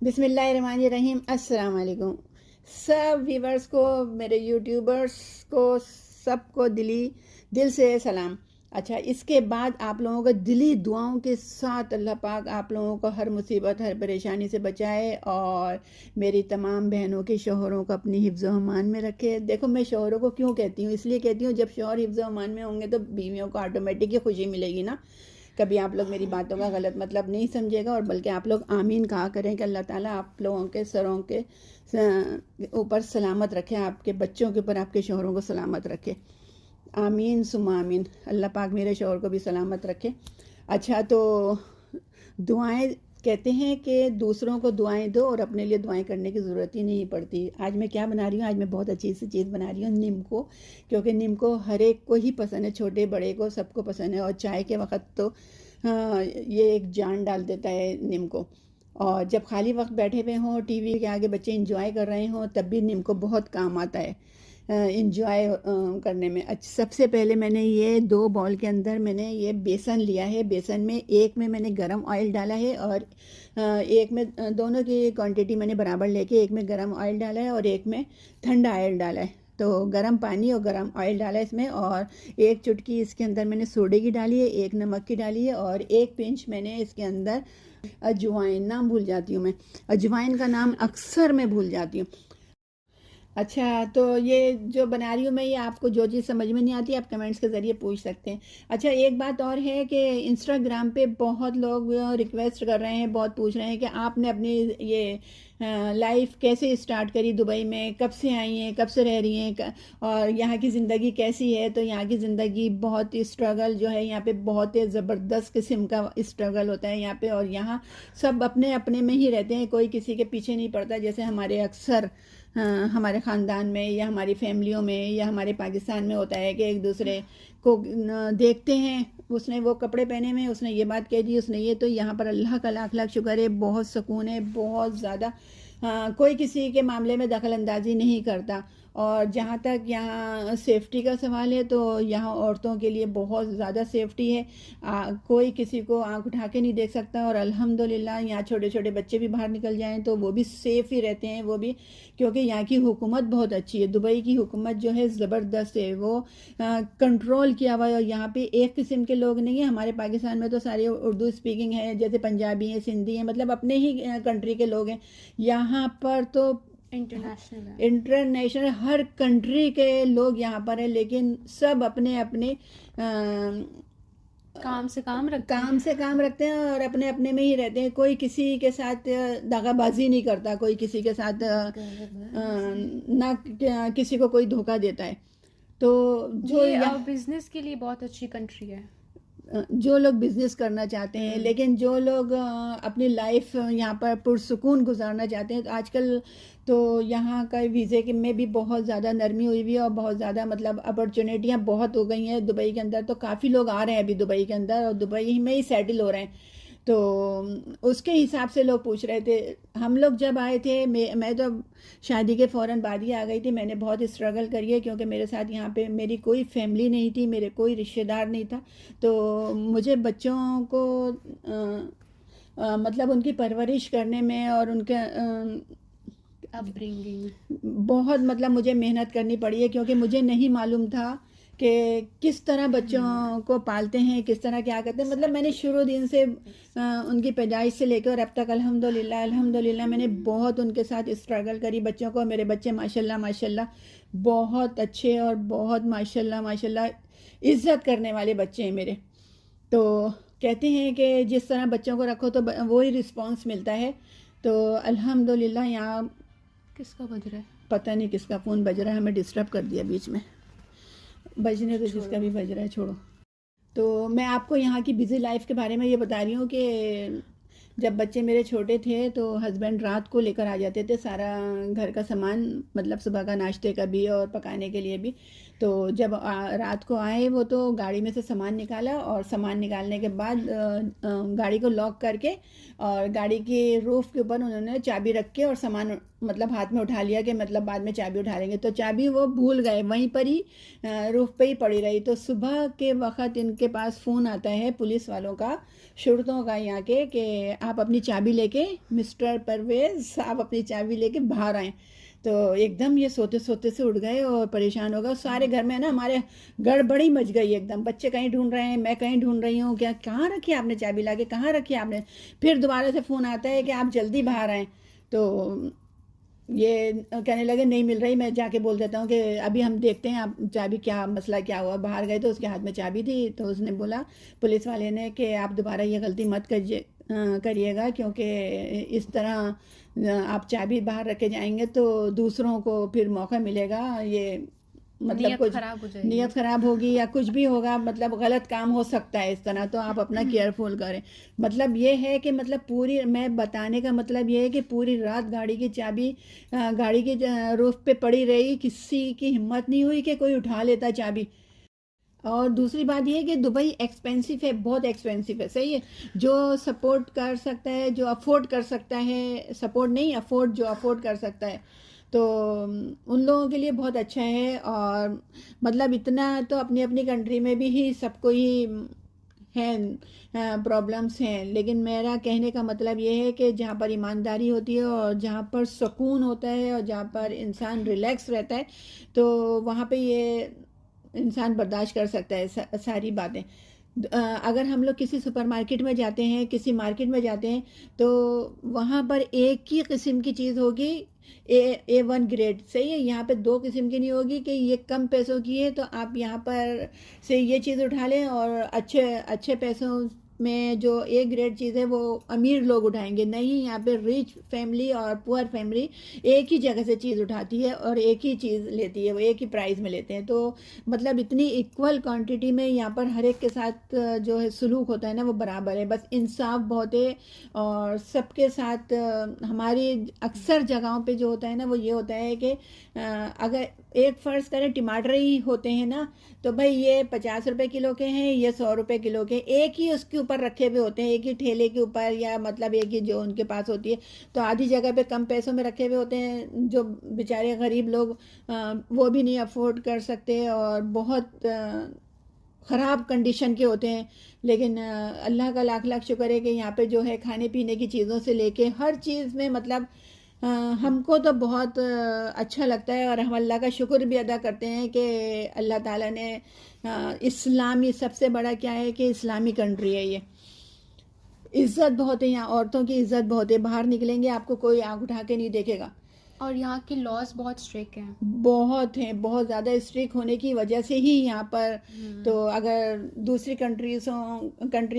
बिस्मिल्लाहिर्रहमानिर्रहीम। अस्सलाम वालेकुम सब व्यूवर्स को, मेरे यूट्यूबर्स को, सबको दिल से सलाम। अच्छा, इसके बाद आप लोगों को दिली दुआओं के साथ अल्लाह पाक आप लोगों को हर मुसीबत हर परेशानी से बचाए और मेरी तमाम बहनों के शौहरों को अपनी हिफ्ज़ व अमान में रखे। देखो, मैं शौहरों को क्यों कहती हूँ, इसलिए कहती हूँ जब शौहर हिफ्ज़ व अमान में होंगे तो बीवियों को ऑटोमेटिक ही खुशी मिलेगी ना। कभी आप लोग मेरी बातों का गलत मतलब नहीं समझेगा, और बल्कि आप लोग आमीन कहा करें कि अल्लाह ताला आप लोगों के सरों के ऊपर सलामत रखे, आपके बच्चों के ऊपर आपके शौहरों को सलामत रखे। आमीन सुम्मा आमीन। अल्लाह पाक मेरे शौहर को भी सलामत रखे। अच्छा, तो दुआएं कहते हैं कि दूसरों को दुआएं दो और अपने लिए दुआएं करने की ज़रूरत ही नहीं पड़ती। आज मैं क्या बना रही हूँ, आज मैं बहुत अच्छी सी चीज़ बना रही हूँ, नीम को। क्योंकि नीम को हर एक को ही पसंद है, छोटे बड़े को सबको पसंद है। और चाय के वक्त तो ये एक जान डाल देता है नीम को। और जब खाली वक्त बैठे हुए हों, टीवी के आगे बच्चे इंजॉय कर रहे हों, तब भी नीम को बहुत काम आता है इंजॉय करने में। अच्छा, सबसे पहले मैंने ये 2 बाउल के अंदर मैंने ये बेसन लिया है। बेसन में एक में मैंने गरम ऑयल डाला है और एक में दोनों की क्वांटिटी मैंने बराबर लेके एक में गरम ऑयल डाला है और एक में ठंडा ऑयल डाला है। तो गरम पानी और गरम ऑयल डाला है इसमें, और एक चुटकी इसके अंदर मैंने सोडे की डाली है, एक नमक की डाली है, और एक पिंच मैंने इसके अंदर अजवाइन, नाम भूल जाती हूँ मैं, अजवाइन का नाम अक्सर मैं भूल जाती हूँ। अच्छा, तो ये जो बना रही हूँ मैं, ये आपको जो चीज़ समझ में नहीं आती आप कमेंट्स के ज़रिए पूछ सकते हैं। अच्छा, एक बात और है कि इंस्टाग्राम पे बहुत लोग रिक्वेस्ट कर रहे हैं, बहुत पूछ रहे हैं कि आपने अपनी ये लाइफ कैसे स्टार्ट करी दुबई में, कब से आई हैं, कब से रह रही हैं, और यहाँ की ज़िंदगी कैसी है। तो यहाँ की ज़िंदगी बहुत ही स्ट्रगल जो है, यहाँ पे बहुत ही ज़बरदस्त किस्म का स्ट्रगल होता है यहाँ पे। और यहाँ सब अपने अपने में ही रहते हैं, कोई किसी के पीछे नहीं पड़ता, जैसे हमारे अक्सर हमारे ख़ानदान में या हमारी फैमिलियों में या हमारे पाकिस्तान में होता है कि एक दूसरे को देखते हैं, उसने वो कपड़े पहने हुए, उसने ये बात कह दी, उसने ये। तो यहाँ पर अल्लाह का लाख लाख शुक्र है, बहुत सुकून है, बहुत ज़्यादा। कोई किसी के मामले में दखल अंदाजी नहीं करता। और जहाँ तक यहाँ सेफ्टी का सवाल है, तो यहाँ औरतों के लिए बहुत ज़्यादा सेफ्टी है। कोई किसी को आंख उठा के नहीं देख सकता। और अल्हम्दुलिल्लाह यहाँ छोटे छोटे बच्चे भी बाहर निकल जाएं तो वो भी सेफ़ ही रहते हैं, वो भी, क्योंकि यहाँ की हुकूमत बहुत अच्छी है। दुबई की हुकूमत जो है ज़बरदस्त है, वो कंट्रोल किया हुआ है। और यहाँ पे एक किस्म के लोग नहीं है, हमारे पाकिस्तान में तो सारे उर्दू स्पीकिंग है, जैसे पंजाबी हैं, सिंधी हैं, मतलब अपने ही कंट्री के लोग हैं। यहाँ पर तो इंटरनेशनल हर कंट्री के लोग यहाँ पर हैं, लेकिन सब अपने अपने काम से काम रखते हैं और अपने अपने में ही रहते हैं। कोई किसी के साथ दगाबाजी नहीं करता, कोई किसी के साथ ना किसी को कोई धोखा देता है। तो जो ये बिजनेस के लिए बहुत अच्छी कंट्री है। जो लोग बिज़नेस करना चाहते हैं, लेकिन जो लोग अपनी लाइफ यहाँ पर पुरसुकून गुजारना चाहते हैं, तो आजकल तो यहाँ का वीज़े के में भी बहुत ज़्यादा नरमी हुई हुई है और बहुत ज़्यादा मतलब अपॉर्चुनिटियाँ बहुत हो गई हैं दुबई के अंदर। तो काफ़ी लोग आ रहे हैं अभी दुबई के अंदर और दुबई में ही सेटल हो रहे हैं। तो उसके हिसाब से लोग पूछ रहे थे। हम लोग जब आए थे, मैं तो शादी के फ़ौरन बाद ही आ गई थी। मैंने बहुत स्ट्रगल करी है, क्योंकि मेरे साथ यहाँ पे मेरी कोई फैमिली नहीं थी, मेरे कोई रिश्तेदार नहीं था। तो मुझे बच्चों को मतलब उनकी परवरिश करने में और उनके अपब्रिंगिंग बहुत मतलब मुझे मेहनत करनी पड़ी है, क्योंकि मुझे नहीं मालूम था कि किस तरह बच्चों को पालते हैं, किस तरह क्या करते हैं। मतलब मैंने शुरू दिन से उनकी पैदाइश से लेकर और अब तक अल्हम्दुलिल्लाह मैंने बहुत उनके साथ स्ट्रगल करी बच्चों को। मेरे बच्चे माशाल्लाह माशाल्लाह बहुत अच्छे और बहुत माशाल्लाह माशाल्लाह इज़्ज़त करने वाले बच्चे हैं मेरे। तो कहते हैं कि जिस तरह बच्चों को रखो तो वो ही रिस्पॉन्स मिलता है। तो अल्हम्दुलिल्लाह यहाँ किसका बज रहा है? पता नहीं किसका फ़ोन बज रहा है, हमें डिस्टर्ब कर दिया बीच में। बजने तो जिसका भी बज रहा है, छोड़ो। तो मैं आपको यहाँ की बिज़ी लाइफ के बारे में ये बता रही हूँ कि जब बच्चे मेरे छोटे थे तो हस्बैंड रात को लेकर आ जाते थे सारा घर का सामान, मतलब सुबह का नाश्ते का भी और पकाने के लिए भी। तो जब रात को आए वो, तो गाड़ी में से सामान निकाला और सामान निकालने के बाद गाड़ी को लॉक करके और गाड़ी के रूफ़ के ऊपर उन्होंने चाबी रख के और सामान मतलब हाथ में उठा लिया कि मतलब बाद में चाबी उठा लेंगे। तो चाबी वो भूल गए, वहीं पर ही रूफ़ पे ही पड़ी रही। तो सुबह के वक़्त इनके पास फ़ोन आता है पुलिस वालों का, शुरतों का यहाँ के, कि आप अपनी चाबी लेके, मिस्टर परवेज़ आप अपनी चाबी लेके बाहर आएँ। तो एकदम ये सोते सोते से उठ गए और परेशान हो गए। सारे घर में ना हमारे गड़बड़ी मच गई एकदम। बच्चे कहीं ढूंढ रहे हैं, मैं कहीं ढूंढ रही हूँ, क्या कहाँ रखी आपने चाबी, लाके कहाँ रखी आपने। फिर दोबारा से फ़ोन आता है कि आप जल्दी बाहर आएँ। तो ये कहने लगे नहीं मिल रही। मैं जाके बोल देता हूँ कि अभी हम देखते हैं आप चाबी, क्या मसला क्या हुआ। बाहर गए तो उसके हाथ में चाबी थी। तो उसने बोला, पुलिस वाले ने, कि आप दोबारा ये गलती मत करिएगा, क्योंकि इस तरह आप चाबी बाहर रख के जाएंगे तो दूसरों को फिर मौका मिलेगा, ये मतलब नीयत कुछ खराब हो जाएगी। नियत खराब होगी या कुछ भी होगा, मतलब गलत काम हो सकता है इस तरह। तो आप अपना केयरफुल करें। मतलब ये है कि मतलब पूरी, मैं बताने का मतलब ये है कि पूरी रात गाड़ी की चाबी गाड़ी के रूफ पे पड़ी रही। किसी की हिम्मत नहीं हुई कि कोई उठा लेता चाबी। और दूसरी बात ये है कि दुबई एक्सपेंसिव है, बहुत एक्सपेंसिव है, सही है। जो सपोर्ट कर सकता है, जो अफोर्ड कर सकता है, सपोर्ट नहीं अफोर्ड, जो अफोर्ड कर सकता है, तो उन लोगों के लिए बहुत अच्छा है। और मतलब इतना तो अपनी अपनी कंट्री में भी ही सबको ही हैं, प्रॉब्लम्स हैं। लेकिन मेरा कहने का मतलब ये है कि जहाँ पर ईमानदारी होती है और जहाँ पर सुकून होता है और जहाँ पर इंसान रिलैक्स रहता है, तो वहाँ पे ये इंसान बर्दाश्त कर सकता है सारी बातें। अगर हम लोग किसी सुपरमार्केट में जाते हैं, किसी मार्केट में जाते हैं, तो वहाँ पर एक ही किस्म की चीज़ होगी, A1 ग्रेड, सही है। यहाँ पे दो किस्म की नहीं होगी कि ये कम पैसों की है तो आप यहाँ पर से ये चीज़ उठा लें, और अच्छे अच्छे पैसों में जो ए ग्रेड चीज़ है वो अमीर लोग उठाएंगे। नहीं, यहाँ पे रिच फैमिली और पुअर फैमिली एक ही जगह से चीज़ उठाती है और एक ही चीज़ लेती है, वो एक ही प्राइस में लेते हैं। तो मतलब इतनी इक्वल क्वांटिटी में यहाँ पर हर एक के साथ जो है सलूक होता है ना, वो बराबर है। बस इंसाफ बहुत है। और सबके साथ हमारी अक्सर जगहों पे जो होता है ना, वो ये होता है कि अगर एक फ़र्ज़ करें टमाटर ही होते हैं ना, तो भाई ये 50 रुपए किलो के हैं, ये 100 रुपए किलो के, एक ही उसके ऊपर रखे हुए होते हैं, एक ही ठेले के ऊपर, या मतलब एक ही जो उनके पास होती है। तो आधी जगह पे कम पैसों में रखे हुए होते हैं, जो बेचारे गरीब लोग वो भी नहीं अफोर्ड कर सकते और बहुत ख़राब कंडीशन के होते हैं। लेकिन अल्लाह का लाख लाख शुक्र है कि यहाँ पे जो है खाने पीने की चीज़ों से लेके हर चीज़ में मतलब हमको तो बहुत अच्छा लगता है। और हम अल्लाह का शुक्र भी अदा करते हैं कि अल्लाह ताला ने इस्लामी, सबसे बड़ा क्या है कि इस्लामी कंट्री है ये। इज़्ज़त बहुत है यहाँ, औरतों की इज़्ज़त बहुत है। बाहर निकलेंगे आपको कोई आँख उठा के नहीं देखेगा। और यहाँ के लॉज बहुत स्ट्रिक्ट हैं। बहुत हैं, बहुत ज़्यादा स्ट्रिक्ट होने की वजह से ही यहाँ पर, तो अगर दूसरी कंट्री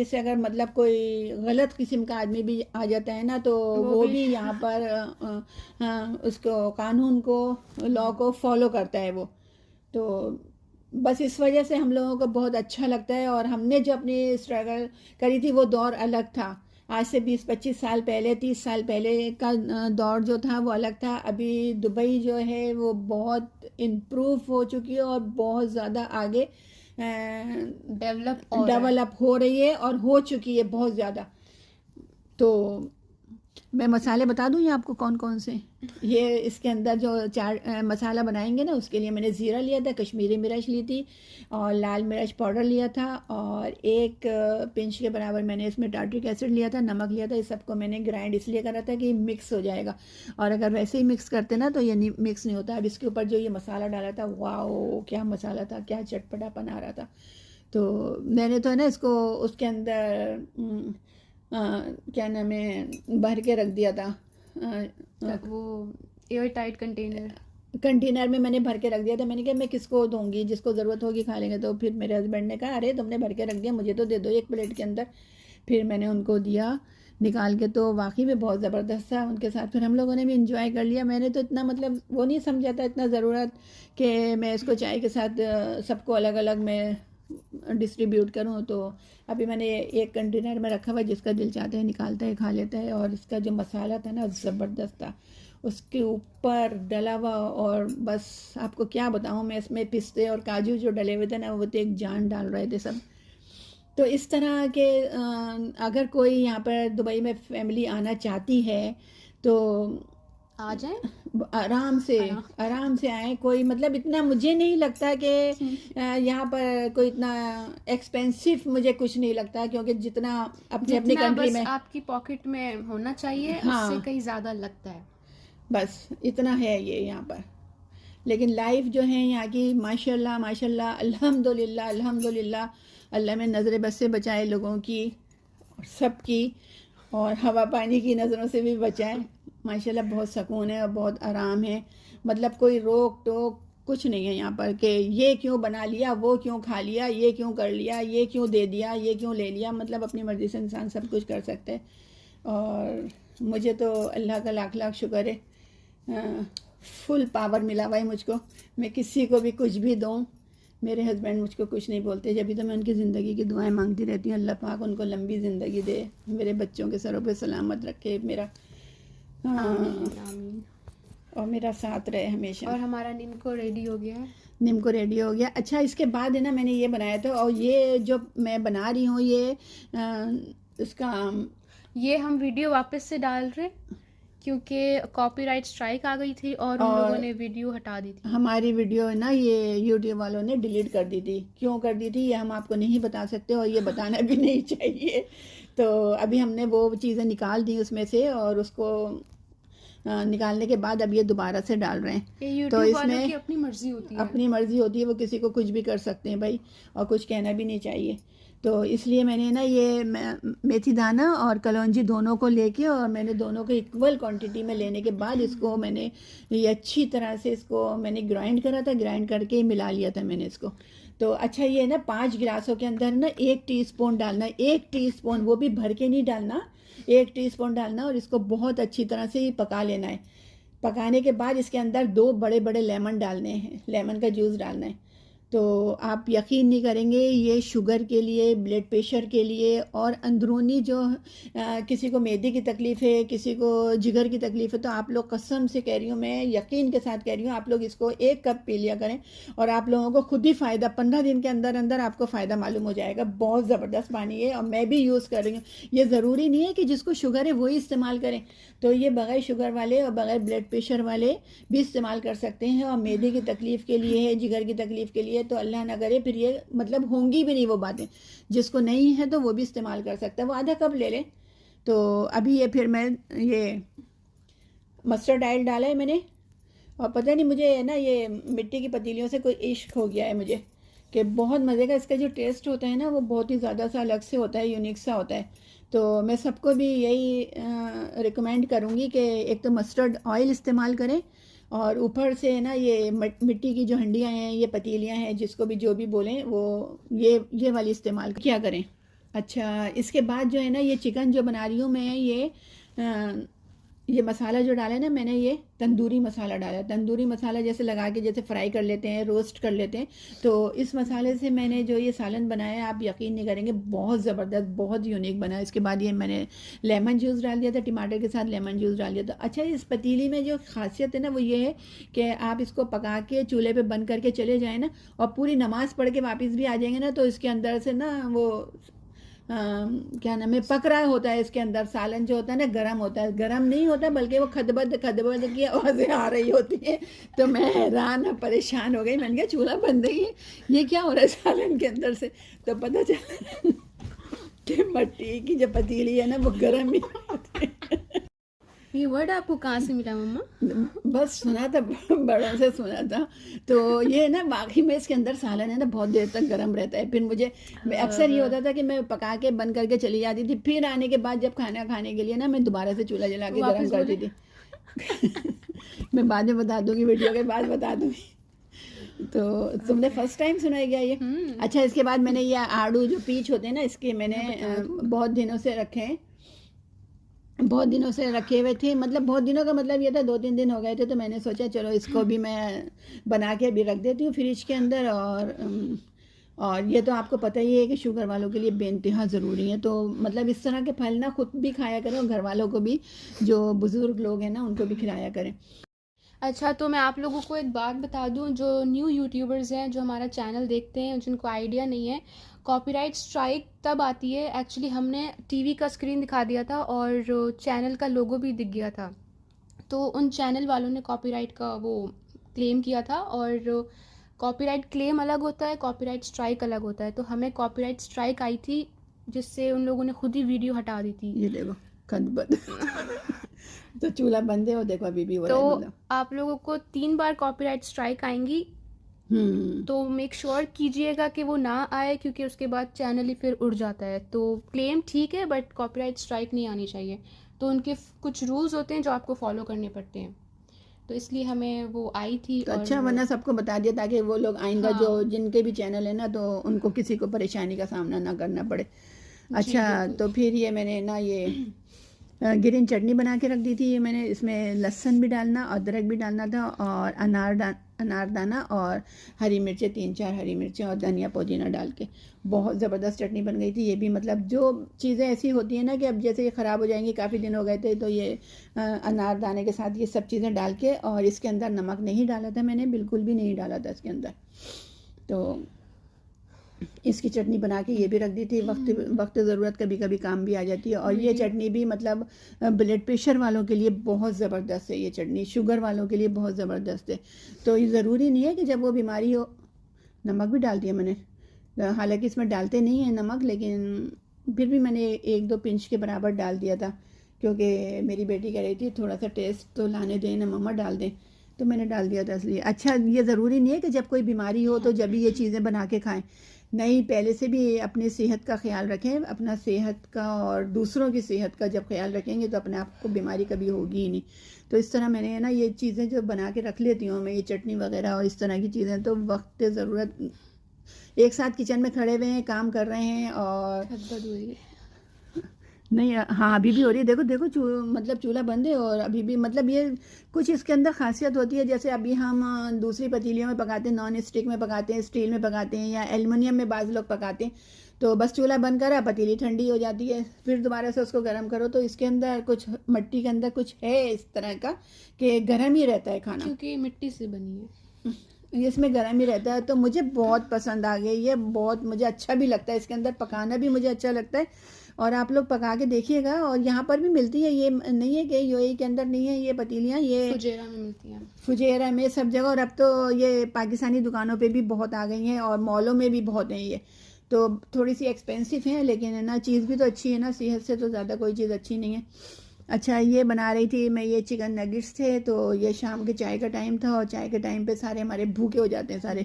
से अगर मतलब कोई गलत किस्म का आदमी भी आ जाता है ना, तो वो भी यहाँ पर उसको कानून को, लॉ को फॉलो करता है वो। तो बस इस वजह से हम लोगों को बहुत अच्छा लगता है। और हमने जो अपनी स्ट्रगल करी थी वो दौर अलग था। आज से 20-25 साल पहले, 30 साल पहले का दौर जो था वो अलग था। अभी दुबई जो है वो बहुत इम्प्रूव हो चुकी है और बहुत ज़्यादा आगे डेवलप हो रही है और हो चुकी है बहुत ज़्यादा। तो मैं मसाले बता दूँ ये आपको कौन कौन से। ये इसके अंदर जो मसाला बनाएंगे ना, उसके लिए मैंने ज़ीरा लिया था, कश्मीरी मिर्च ली थी और लाल मिर्च पाउडर लिया था, और एक पिंच के बराबर मैंने इसमें टार्ट्रिक एसिड लिया था, नमक लिया था। इस सबको मैंने ग्राइंड इसलिए करा था कि मिक्स हो जाएगा, और अगर वैसे ही मिक्स करते ना तो ये मिक्स नहीं होता। अब इसके ऊपर जो ये मसाला डाला था, वाओ क्या मसाला था, क्या चटपटापन आ रहा था। तो मैंने तो है ना इसको उसके अंदर क्या नाम है, भर के रख दिया था। वो एयर टाइट कंटेनर में मैंने भर के रख दिया था। मैंने कहा मैं किसको दूंगी, जिसको ज़रूरत होगी खा लेंगे। तो फिर मेरे हस्बैंड ने कहा अरे तुमने भर के रख दिया, मुझे तो दे दो एक प्लेट के अंदर। फिर मैंने उनको दिया निकाल के, तो वाकई में बहुत ज़बरदस्त था उनके साथ। फिर हम लोगों ने भी इंजॉय कर लिया। मैंने तो इतना मतलब वो नहीं समझा था, इतना ज़रूरत कि मैं इसको चाय के साथ सबको अलग अलग मैं डिस्ट्रीब्यूट करूं। तो अभी मैंने एक कंटेनर में रखा हुआ, जिसका दिल चाहता है निकालता है खा लेता है। और इसका जो मसाला था ना ज़बरदस्त था, उसके ऊपर डला हुआ। और बस आपको क्या बताऊं मैं, इसमें पिस्ते और काजू जो डले हुए थे ना, वो तो एक जान डाल रहे थे सब। तो इस तरह के अगर कोई यहाँ पर दुबई में फैमिली आना चाहती है तो आ जाए आराम से आए। कोई मतलब इतना मुझे नहीं लगता कि यहाँ पर कोई इतना एक्सपेंसिव मुझे कुछ नहीं लगता, क्योंकि जितना अपनी अपनी जितना कंट्री बस में, आपकी पॉकेट में होना चाहिए उससे हाँ कहीं ज़्यादा लगता है। बस इतना है ये यहाँ पर। लेकिन लाइफ जो है यहाँ की माशाल्लाह माशाल्लाह, अल्हम्दुलिल्लाह अल्हम्दुलिल्लाह, अल्लाह में नज़र बस से बचाए लोगों की और सबकी, और हवा पानी की नज़रों से भी बचाए। माशाल्लाह बहुत सुकून है और बहुत आराम है। मतलब कोई रोक टोक कुछ नहीं है यहाँ पर कि ये क्यों बना लिया, वो क्यों खा लिया, ये क्यों कर लिया, ये क्यों दे दिया, ये क्यों ले लिया। मतलब अपनी मर्ज़ी से इंसान सब कुछ कर सकते हैं। और मुझे तो अल्लाह का लाख लाख शुक्र है, फुल पावर मिला भाई मुझको। मैं किसी को भी कुछ भी दूँ, मेरे हस्बैंड मुझको कुछ नहीं बोलते। जब भी तो मैं उनकी ज़िंदगी की दुआएं मांगती रहती हूँ, अल्लाह पाक उनको लंबी ज़िंदगी दे, मेरे बच्चों के सरों पे सलामत रखे, मेरा आमीन आमीन। और मेरा साथ रहे हमेशा। और हमारा निम्को रेडी हो गया है। निम्को रेडी हो गया। अच्छा, इसके बाद है ना मैंने ये बनाया था, और ये जो मैं बना रही हूँ ये इसका ये हम वीडियो वापस से डाल रहे क्योंकि कॉपीराइट स्ट्राइक आ गई थी और उन लोगों ने वीडियो हटा दी थी। हमारी वीडियो है ना ये यूट्यूब वालों ने डिलीट कर दी थी। क्यों कर दी थी ये हम आपको नहीं बता सकते, और ये बताना भी नहीं चाहिए। तो अभी हमने वो चीज़ें निकाल दी उसमें से, और उसको निकालने के बाद अब ये दोबारा से डाल रहे हैं। ये तो यूट्यूब वालों इसमें की अपनी मर्जी होती है। अपनी मर्जी होती है, वो किसी को कुछ भी कर सकते हैं भाई, और कुछ कहना भी नहीं चाहिए। तो इसलिए मैंने ना ये मेथी दाना और कलौंजी दोनों को लेके, और मैंने दोनों को इक्वल क्वांटिटी में लेने के बाद इसको मैंने ये अच्छी तरह से इसको मैंने ग्राइंड करा था, ग्राइंड करके मिला लिया था मैंने इसको। तो अच्छा, ये ना 5 गिलासों के अंदर ना 1 टीस्पून डालना, 1 टीस्पून, वो भी भर के नहीं डालना, 1 टीस्पून डालना, और इसको बहुत अच्छी तरह से पका लेना है। पकाने के बाद इसके अंदर 2 बड़े बड़े लेमन डालने हैं, लेमन का जूस डालना है। तो आप यकीन नहीं करेंगे, ये शुगर के लिए, ब्लड प्रेशर के लिए, और अंदरूनी जो किसी को मैदे की तकलीफ़ है, किसी को जिगर की तकलीफ़ है, तो आप लोग कसम से कह रही हूँ, मैं यकीन के साथ कह रही हूँ, आप लोग इसको 1 कप पी लिया करें, और आप लोगों को खुद ही फ़ायदा 15 दिन के अंदर अंदर आपको फ़ायदा मालूम हो जाएगा। बहुत ज़बरदस्त पानी है, और मैं भी यूज़ कर रही हूँ। ये ज़रूरी नहीं है कि जिसको शुगर है वही इस्तेमाल करें, तो ये बग़ैर शुगर वाले और बग़ैर ब्लड प्रेशर वाले भी इस्तेमाल कर सकते हैं। और मैदे की तकलीफ़ के लिए है, जिगर की तकलीफ़ के लिए, तो अल्लाह ना करे फिर ये मतलब होंगी भी नहीं वो बातें। जिसको नहीं है तो वो भी इस्तेमाल कर सकता है, वो आधा कप ले ले। तो अभी ये फिर मैं ये मस्टर्ड ऑयल डाला है मैंने, और पता नहीं मुझे है ना ये मिट्टी की पतीलियों से कोई इश्क हो गया है मुझे, कि बहुत मज़े का इसका जो टेस्ट होता है ना वो बहुत ही ज़्यादा सा अलग से होता है, यूनिक सा होता है। तो मैं सबको भी यही रिकमेंड करूँगी कि एक तो मस्टर्ड ऑयल इस्तेमाल करें, और ऊपर से ना ये मिट्टी की जो हंडियाँ हैं, ये पतीलियाँ हैं, जिसको भी जो भी बोलें, वो ये वाली इस्तेमाल क्या करें। अच्छा, इसके बाद जो है ना ये चिकन जो बना रही हूँ मैं, ये मसाला जो डाला है ना मैंने, ये तंदूरी मसाला डाला। तंदूरी मसाला जैसे लगा के जैसे फ्राई कर लेते हैं, रोस्ट कर लेते हैं, तो इस मसाले से मैंने जो ये सालन बनाया है, आप यकीन नहीं करेंगे, बहुत ज़बरदस्त, बहुत यूनिक बना। इसके बाद ये मैंने लेमन जूस डाल दिया था, टमाटर के साथ लेमन जूस डाल दिया था। अच्छा, इस पतीली में जो खासियत है ना वो ये है कि आप इसको पका के चूल्हे पर बंद करके चले जाएँ ना, और पूरी नमाज़ पढ़ के वापस भी आ जाएंगे ना, तो इसके अंदर से ना वो क्या नाम है, पक रहा होता है। इसके अंदर सालन जो होता है ना गर्म होता है, गर्म नहीं होता बल्कि वो खदबद खदबद की आवाज़ें आ रही होती हैं। तो मैं हैरान और परेशान हो गई, मैंने कहा चूल्हा बंद है, ये क्या हो रहा है सालन के अंदर से। तो पता चला कि मिट्टी की जो पतीली है ना वो गर्म ही होती है। ये वर्ड आपको कहाँ से मिला मम्मा? बस सुना था, बड़ों से सुना था। तो ये ना बाकी में इसके अंदर सालन है ना बहुत देर तक गर्म रहता है। फिर मुझे अक्सर ये होता था कि मैं पका के बंद करके चली जाती थी, फिर आने के बाद जब खाना खाने के लिए ना मैं दोबारा से चूल्हा जला के गर्म करती थी। मैं बाद में बता दूंगी, वीडियो के बाद बता दूंगी। तो तुमने फर्स्ट टाइम सुना है क्या ये? अच्छा, इसके बाद मैंने ये आड़ू जो पीच होते हैं ना, इसके मैंने बहुत दिनों से रखे हैं, बहुत दिनों से रखे हुए थे। मतलब बहुत दिनों का मतलब ये था 2-3 दिन हो गए थे, तो मैंने सोचा चलो इसको भी मैं बना के अभी रख देती हूँ फ्रिज के अंदर। और ये तो आपको पता ही है कि शुगर वालों के लिए बेइंतहा ज़रूरी है। तो मतलब इस तरह के फल ना खुद भी खाया करें, और घर वालों को भी, जो बुज़ुर्ग लोग हैं ना उनको भी खिलाया करें। अच्छा, तो मैं आप लोगों को एक बात बता दूं, जो न्यू यूट्यूबर्स हैं जो हमारा चैनल देखते हैं, जिनको आइडिया नहीं है, कॉपीराइट स्ट्राइक तब आती है, एक्चुअली हमने टीवी का स्क्रीन दिखा दिया था और चैनल का लोगो भी दिख गया था, तो उन चैनल वालों ने कॉपीराइट का वो क्लेम किया था, और कॉपीराइट क्लेम अलग होता है, कॉपीराइट स्ट्राइक अलग होता है। तो हमें कॉपीराइट स्ट्राइक आई थी, जिससे उन लोगों ने खुद ही वीडियो हटा दी थी। ये देखो खतबत तो चूल्हा बंद है और देखो अभी भी हो रहा है तो मतलब। आप लोगों को 3 बार कॉपीराइट स्ट्राइक आएंगी, तो मेक श्योर कीजिएगा कि वो ना आए, क्योंकि उसके बाद चैनल ही फिर उड़ जाता है। तो क्लेम ठीक है, बट कॉपीराइट स्ट्राइक नहीं आनी चाहिए। तो उनके कुछ रूल्स होते हैं जो आपको फॉलो करने पड़ते हैं, तो इसलिए हमें वो आई थी। तो और अच्छा वरना सबको बता दिया ताकि वो लोग आइंदा जो हाँ, जिनके भी चैनल है ना तो उनको किसी को परेशानी का सामना ना करना पड़े। जी अच्छा बिल्कुल। तो फिर ये मैंने ना ये ग्रीन चटनी बना के रख दी थी। ये मैंने इसमें लहसुन भी डालना, अदरक भी डालना था, और अनारदाना और हरी मिर्चें, 3-4 हरी मिर्चें और धनिया पुदीना डाल के बहुत ज़बरदस्त चटनी बन गई थी। ये भी मतलब जो चीज़ें ऐसी होती हैं ना कि अब जैसे ये ख़राब हो जाएंगी, काफ़ी दिन हो गए थे, तो ये अनारदाने के साथ ये सब चीज़ें डाल के, और इसके अंदर नमक नहीं डाला था मैंने, बिल्कुल भी नहीं डाला था इसके अंदर। तो इसकी चटनी बना के ये भी रख दी थी। वक्त ज़रूरत कभी कभी काम भी आ जाती है। और ये चटनी भी मतलब ब्लड प्रेशर वालों के लिए बहुत ज़बरदस्त है ये चटनी, शुगर वालों के लिए बहुत ज़बरदस्त है। तो ये ज़रूरी नहीं है कि जब वो बीमारी हो। नमक भी डाल दिया मैंने, हालांकि इसमें डालते नहीं है नमक, लेकिन फिर भी मैंने 1-2 पिंच के बराबर डाल दिया था, क्योंकि मेरी बेटी कह रही थी थोड़ा सा टेस्ट तो लाने दें ना मम्मा, डाल दें, तो मैंने डाल दिया था इसलिए। अच्छा ये ज़रूरी नहीं है कि जब कोई बीमारी हो तो जब भी ये चीज़ें बना के खाएं, नहीं, पहले से भी अपनी सेहत का ख्याल रखें। अपना सेहत का और दूसरों की सेहत का जब ख्याल रखेंगे तो अपने आप को बीमारी कभी होगी ही नहीं। तो इस तरह मैंने ना ये चीज़ें जो बना के रख लेती हूँ मैं, ये चटनी वगैरह और इस तरह की चीज़ें, तो वक्त ज़रूरत एक साथ किचन में खड़े हुए हैं, काम कर रहे हैं और खदबद हुई है। नहीं, हाँ अभी भी हो रही है। देखो देखो मतलब चूल्हा बंद है और अभी भी मतलब ये कुछ इसके अंदर खासियत होती है। जैसे अभी हम दूसरी पतीलियों में पकाते हैं, नॉन स्टिक में पकाते हैं, स्टील में पकाते हैं, या एल्युमिनियम में बाज़ लोग पकाते हैं, तो बस चूल्हा बंद करा, पतीली ठंडी हो जाती है, फिर दोबारा से उसको गर्म करो। तो इसके अंदर कुछ मिट्टी के अंदर कुछ है इस तरह का कि गर्म ही रहता है खाना, क्योंकि मिट्टी से बनी है। इसमें गर्म ही रहता है। तो मुझे बहुत पसंद आ गई ये, बहुत मुझे अच्छा भी लगता है, इसके अंदर पकाना भी मुझे अच्छा लगता है। और आप लोग पका के देखिएगा। और यहाँ पर भी मिलती है, ये नहीं है कि यूएई के अंदर नहीं है ये पतीलियाँ, ये फुजेरा में मिलती हैं। फुजेरा में सब जगह, और अब तो ये पाकिस्तानी दुकानों पे भी बहुत आ गई हैं और मॉलों में भी बहुत हैं ये। तो थोड़ी सी एक्सपेंसिव है, लेकिन है ना चीज़ भी तो अच्छी है ना, सेहत से तो ज़्यादा कोई चीज़ अच्छी नहीं है। अच्छा ये बना रही थी मैं, ये चिकन नगेट्स थे। तो ये शाम के चाय का टाइम था, और चाय के टाइम पे सारे हमारे भूखे हो जाते हैं सारे,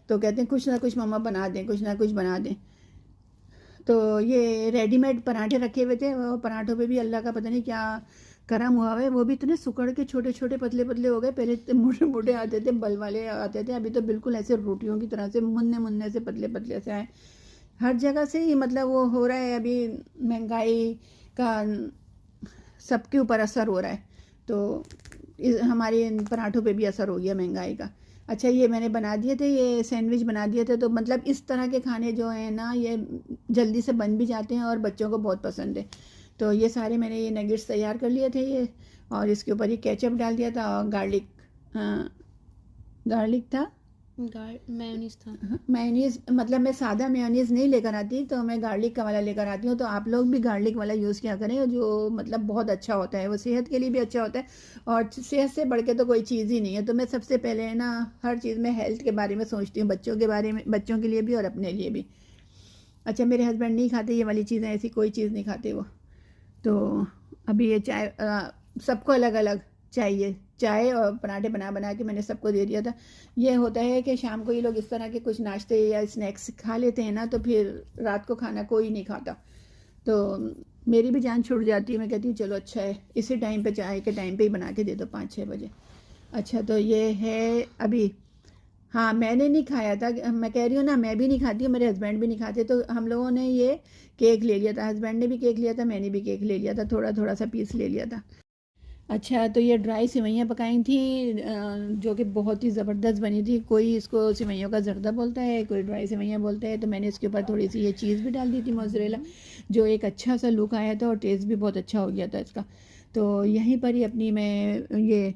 तो कहते हैं कुछ ना कुछ मम्मा बना दें, कुछ ना कुछ बना दें। तो ये रेडीमेड पराठे रखे हुए थे, वो पराठों पे भी अल्लाह का पता नहीं क्या करम हुआ है, वो भी इतने सुकड़ के छोटे छोटे पतले पतले हो गए। पहले इतने मोटे मोटे आते थे, बल वाले आते थे, अभी तो बिल्कुल ऐसे रोटियों की तरह से मुन्ने मुन्ने से पतले पतले से आए। हर जगह से ही मतलब वो हो रहा है अभी, महंगाई का सबके ऊपर असर हो रहा है। तो हमारे इन पराठों पे भी असर हो गया महंगाई का। अच्छा ये मैंने बना दिए थे, ये सैंडविच बना दिए थे। तो मतलब इस तरह के खाने जो हैं ना, ये जल्दी से बन भी जाते हैं और बच्चों को बहुत पसंद है। तो ये सारे मैंने ये नगेट्स तैयार कर लिए थे ये, और इसके ऊपर ये केचप डाल दिया था, और गार्लिक था, मेयोनीज था। मेयोनीज मतलब मैं सादा मेयोनीज नहीं लेकर आती, तो मैं गार्लिक का वाला लेकर आती हूँ। तो आप लोग भी गार्लिक वाला यूज़ किया करें, जो मतलब बहुत अच्छा होता है, वो सेहत के लिए भी अच्छा होता है, और सेहत से बढ़ के तो कोई चीज़ ही नहीं है। तो मैं सबसे पहले ना हर चीज़ में हेल्थ के बारे में सोचती हूँ, बच्चों के बारे में, बच्चों के लिए भी और अपने लिए भी। अच्छा मेरे हस्बैंड नहीं खाते ये वाली चीज़ें, ऐसी कोई चीज़ नहीं खाते वो। तो अभी ये चाय सबको अलग अलग चाहिए, चाय और पराठे बना बना के मैंने सबको दे दिया था। ये होता है कि शाम को ये लोग इस तरह के कुछ नाश्ते या स्नैक्स खा लेते हैं ना, तो फिर रात को खाना कोई नहीं खाता, तो मेरी भी जान छूट जाती है। मैं कहती हूँ चलो अच्छा है, इसी टाइम पे, चाय के टाइम पे ही बना के दे दो 5-6 बजे। अच्छा तो ये है अभी। हाँ मैंने नहीं खाया था, मैं कह रही हूँ ना, मैं भी नहीं खाती हूँ, मेरे हस्बैंड भी नहीं खाते। तो हम लोगों ने ये केक ले लिया था, हस्बैंड ने भी केक लिया था, मैंने भी केक ले लिया था, थोड़ा थोड़ा सा पीस ले लिया था। अच्छा तो ये ड्राई सेवइयाँ पकाई थी, जो कि बहुत ही ज़बरदस्त बनी थी। कोई इसको सेवइयों का जर्दा बोलता है, कोई ड्राई सेवइयाँ बोलता है। तो मैंने इसके ऊपर थोड़ी सी ये चीज़ भी डाल दी थी, मोज़रेला, जो एक अच्छा सा लुक आया था और टेस्ट भी बहुत अच्छा हो गया था इसका। तो यहीं पर ही अपनी मैं ये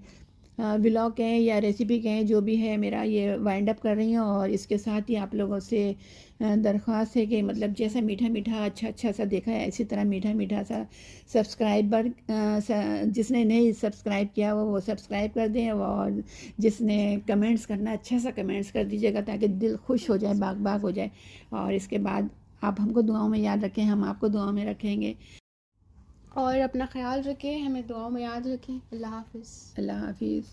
व्लॉग कहें या रेसिपी कहें, जो भी है मेरा ये वाइंड अप कर रही हूँ। और इसके साथ ही आप लोगों से दरख्वास्त है कि मतलब जैसा मीठा मीठा अच्छा सा देखा है, इसी तरह मीठा मीठा सा सब्सक्राइबर जिसने नहीं सब्सक्राइब किया वो सब्सक्राइब कर दें। और जिसने कमेंट्स करना, अच्छा सा कमेंट्स कर दीजिएगा ताकि दिल खुश हो जाए, बाग बाग हो जाए। और इसके बाद आप हमको दुआओं में याद रखें, हम आपको दुआओं में रखेंगे। और अपना ख्याल रखें, हमें दुआओं में याद रखें। अल्लाह हाफ़िज़। अल्लाह हाफिज़।